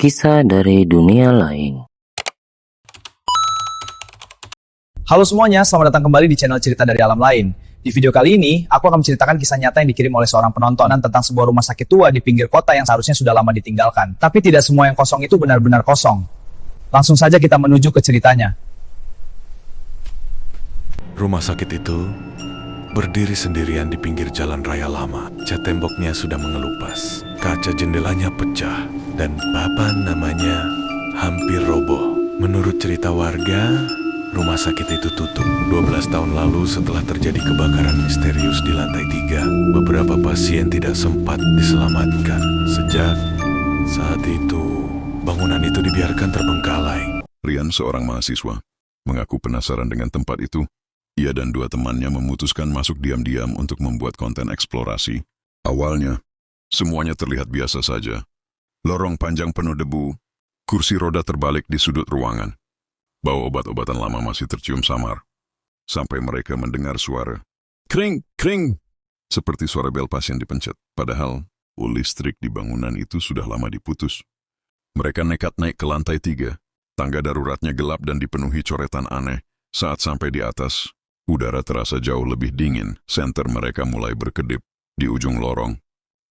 Kisah dari dunia lain. Halo semuanya, selamat datang kembali di channel Cerita dari Alam Lain. Di video kali ini, aku akan menceritakan kisah nyata yang dikirim oleh seorang penonton tentang sebuah rumah sakit tua di pinggir kota yang seharusnya sudah lama ditinggalkan. Tapi tidak semua yang kosong itu benar-benar kosong. Langsung saja kita menuju ke ceritanya. Rumah sakit itu berdiri sendirian di pinggir jalan raya lama. Cat temboknya sudah mengelupas, kaca jendelanya pecah, dan papan namanya hampir roboh. Menurut cerita warga, rumah sakit itu tutup 12 tahun lalu setelah terjadi kebakaran misterius di lantai 3. Beberapa pasien tidak sempat diselamatkan. Sejak saat itu, bangunan itu dibiarkan terbengkalai. Rian, seorang mahasiswa, mengaku penasaran dengan tempat itu. Ia dan dua temannya memutuskan masuk diam-diam untuk membuat konten eksplorasi. Awalnya, semuanya terlihat biasa saja. Lorong panjang penuh debu, kursi roda terbalik di sudut ruangan. Bau obat-obatan lama masih tercium samar. Sampai mereka mendengar suara kring, kring, seperti suara bel pasien dipencet. Padahal, listrik di bangunan itu sudah lama diputus. Mereka nekat naik ke lantai 3. Tangga daruratnya gelap dan dipenuhi coretan aneh. Saat sampai di atas, udara terasa jauh lebih dingin. Senter mereka mulai berkedip. Di ujung lorong,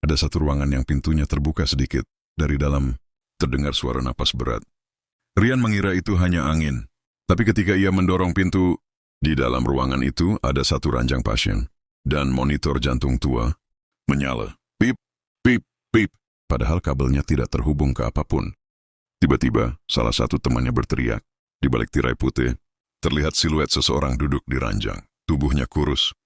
ada satu ruangan yang pintunya terbuka sedikit. Dari dalam, terdengar suara napas berat. Rian mengira itu hanya angin. Tapi ketika ia mendorong pintu, di dalam ruangan itu ada satu ranjang pasien. Dan monitor jantung tua menyala. Pip, pip, pip. Padahal kabelnya tidak terhubung ke apapun. Tiba-tiba, salah satu temannya berteriak. Di balik tirai putih, terlihat siluet seseorang duduk di ranjang. Tubuhnya kurus.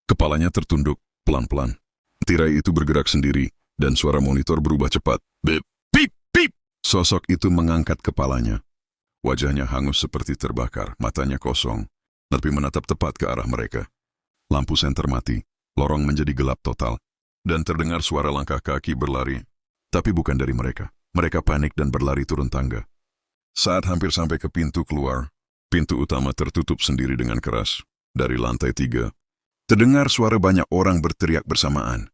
Kepalanya tertunduk pelan-pelan. Tirai itu bergerak sendiri, dan suara monitor berubah cepat. Bip, pip, pip. Sosok itu mengangkat kepalanya. Wajahnya hangus seperti terbakar, matanya kosong, tapi menatap tepat ke arah mereka. Lampu senter mati, lorong menjadi gelap total, dan terdengar suara langkah kaki berlari. Tapi bukan dari mereka. Mereka panik dan berlari turun tangga. Saat hampir sampai ke pintu keluar, pintu utama tertutup sendiri dengan keras. Dari lantai 3, terdengar suara banyak orang berteriak bersamaan.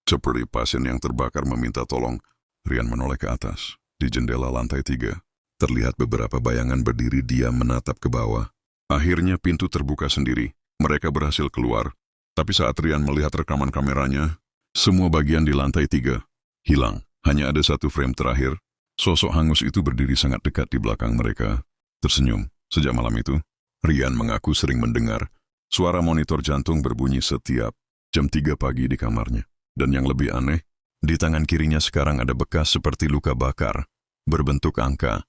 Seperti pasien yang terbakar meminta tolong, Rian menoleh ke atas. Di jendela lantai 3, terlihat beberapa bayangan berdiri diam menatap ke bawah. Akhirnya pintu terbuka sendiri. Mereka berhasil keluar. Tapi saat Rian melihat rekaman kameranya, semua bagian di lantai 3 hilang. Hanya ada satu frame terakhir. Sosok hangus itu berdiri sangat dekat di belakang mereka. Tersenyum. Sejak malam itu, Rian mengaku sering mendengar suara monitor jantung berbunyi setiap jam 3 pagi di kamarnya. Dan yang lebih aneh, di tangan kirinya sekarang ada bekas seperti luka bakar, berbentuk angka.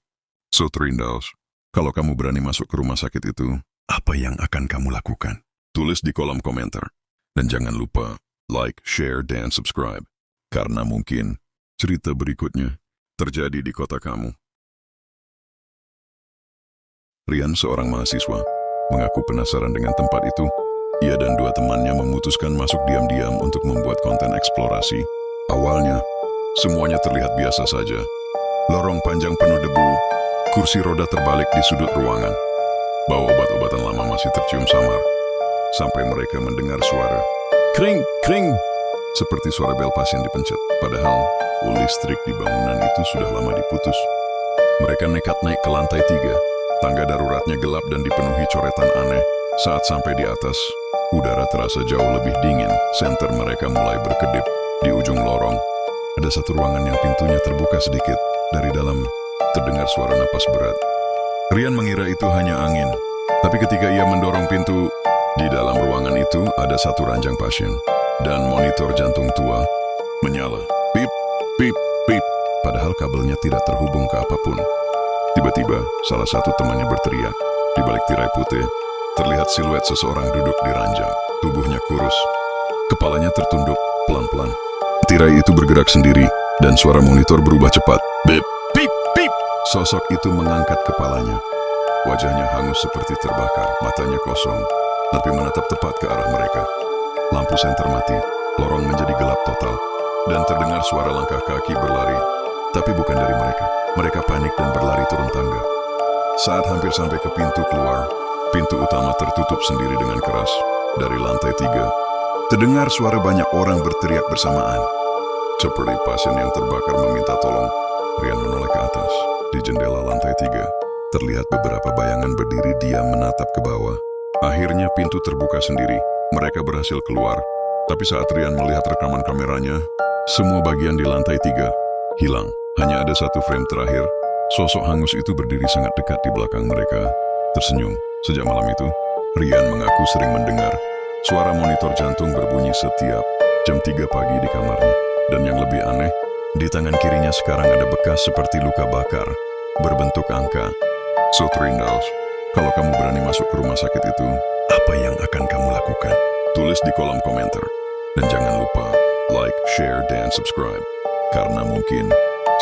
So Trindaus, kalau kamu berani masuk ke rumah sakit itu, apa yang akan kamu lakukan? Tulis di kolom komentar. Dan jangan lupa like, share, dan subscribe. Karena mungkin cerita berikutnya terjadi di kota kamu. Rian, seorang mahasiswa, mengaku penasaran dengan tempat itu. Ia dan dua temannya memutuskan masuk diam-diam untuk membuat konten eksplorasi. Awalnya, semuanya terlihat biasa saja. Lorong panjang penuh debu, kursi roda terbalik di sudut ruangan. Bau obat-obatan lama masih tercium samar. Sampai mereka mendengar suara kring, kring, seperti suara bel pasien dipencet. Padahal, listrik di bangunan itu sudah lama diputus. Mereka nekat naik ke lantai 3. Tangga daruratnya gelap dan dipenuhi coretan aneh. Saat sampai di atas, udara terasa jauh lebih dingin. Senter mereka mulai berkedip. Di ujung lorong, ada satu ruangan yang pintunya terbuka sedikit. Dari dalam, terdengar suara napas berat. Rian mengira itu hanya angin. Tapi ketika ia mendorong pintu, di dalam ruangan itu ada satu ranjang pasien. Dan monitor jantung tua menyala. Pip, pip, pip. Padahal kabelnya tidak terhubung ke apapun. Tiba-tiba, salah satu temannya berteriak. Di balik tirai putih, terlihat siluet seseorang duduk di ranjang. Tubuhnya kurus. Kepalanya tertunduk pelan-pelan. Tirai itu bergerak sendiri, dan suara monitor berubah cepat. Bip, pip, pip. Sosok itu mengangkat kepalanya. Wajahnya hangus seperti terbakar, matanya kosong, tapi menatap tepat ke arah mereka. Lampu senter mati, lorong menjadi gelap total, dan terdengar suara langkah kaki berlari. Tapi bukan dari mereka. Mereka panik dan berlari turun tangga. Saat hampir sampai ke pintu keluar, pintu utama tertutup sendiri dengan keras. Dari lantai 3, terdengar suara banyak orang berteriak bersamaan. Seperti pasien yang terbakar meminta tolong. Rian menoleh ke atas. Di jendela lantai 3, terlihat beberapa bayangan berdiri diam menatap ke bawah. Akhirnya pintu terbuka sendiri. Mereka berhasil keluar. Tapi saat Rian melihat rekaman kameranya, semua bagian di lantai 3 hilang. Hanya ada satu frame terakhir. Sosok hangus itu berdiri sangat dekat di belakang mereka, tersenyum. Sejak malam itu, Rian mengaku sering mendengar suara monitor jantung berbunyi setiap jam 3 pagi di kamarnya. Dan yang lebih aneh, di tangan kirinya sekarang ada bekas seperti luka bakar, berbentuk angka. So Trindaus, kalau kamu berani masuk ke rumah sakit itu, apa yang akan kamu lakukan? Tulis di kolom komentar. Dan jangan lupa like, share, dan subscribe. Karena mungkin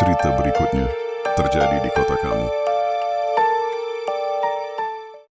cerita berikutnya terjadi di kota kamu.